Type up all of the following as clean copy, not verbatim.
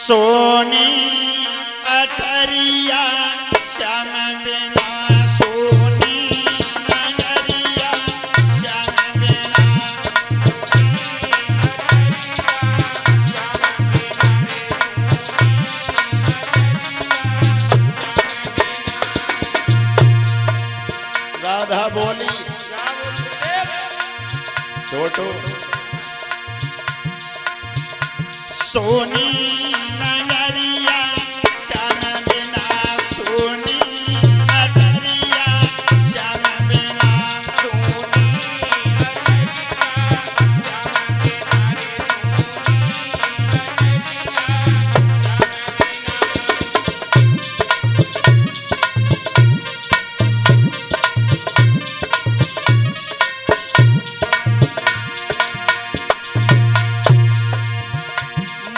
सोनी अठरिया श्याम बिना सोनी नगरिया श्याम बिना राधा बोली छोटो सोनी नगरिया श्याम बिना सोनी अठरिया श्याम बिना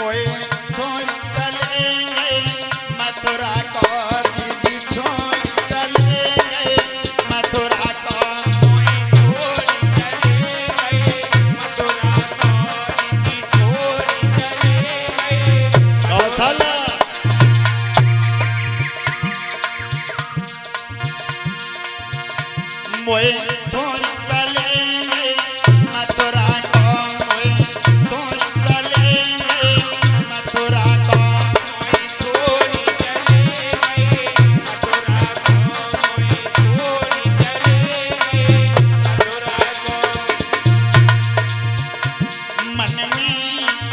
मोए छोड़ चलेंगे मथुरा को मोए छोड़ चलेंगे मथुरा को मोए छोड़ चलेंगे मथुरा को मोए छोड़ चलेंगे मथुरा को मन में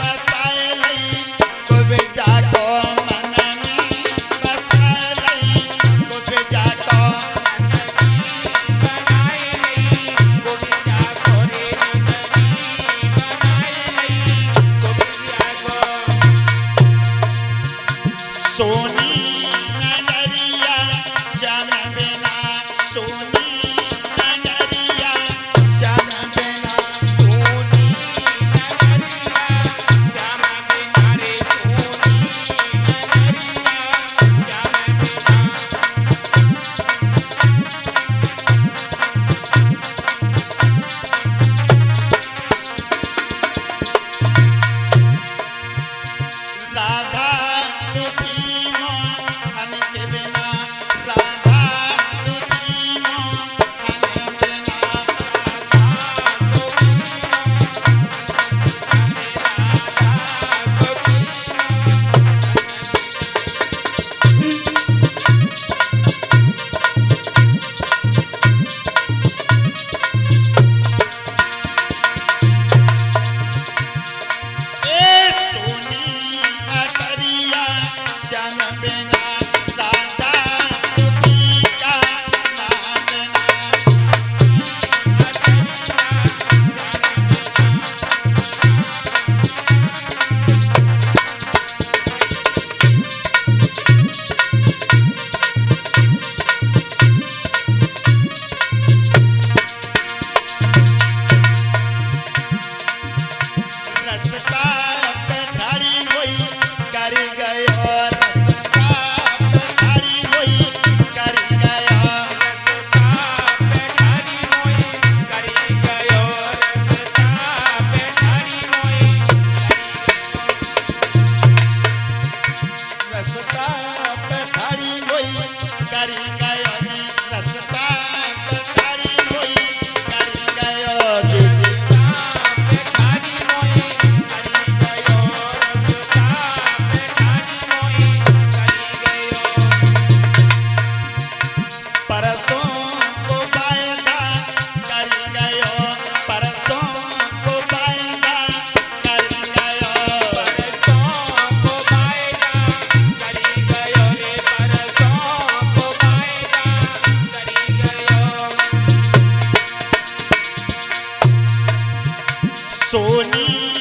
बसाए लई को बेजा को मन में बसाए लई को बेजा को सोनी नगरिया श्याम बिना सोनी नगरिया श्याम बिना सोनी नगरिया श्याम बिना रे सोनी नगरिया श्याम बिना राधा श्याम बिना राधा दुखी का नाम रसता पे ढाड़ी हुई कर गयो रसता पे ठाड़ी होई करी गयो रसता पे ठाड़ी होई करी गयो जी पे ठाड़ी होई करी गयो रसता पे ठाड़ी होई करी गयो परसों को बायदा करी गयो परसों को बायदा करी गयो परसों को बायदा करी गयो रे परसों को बायदा करी गयो सोनी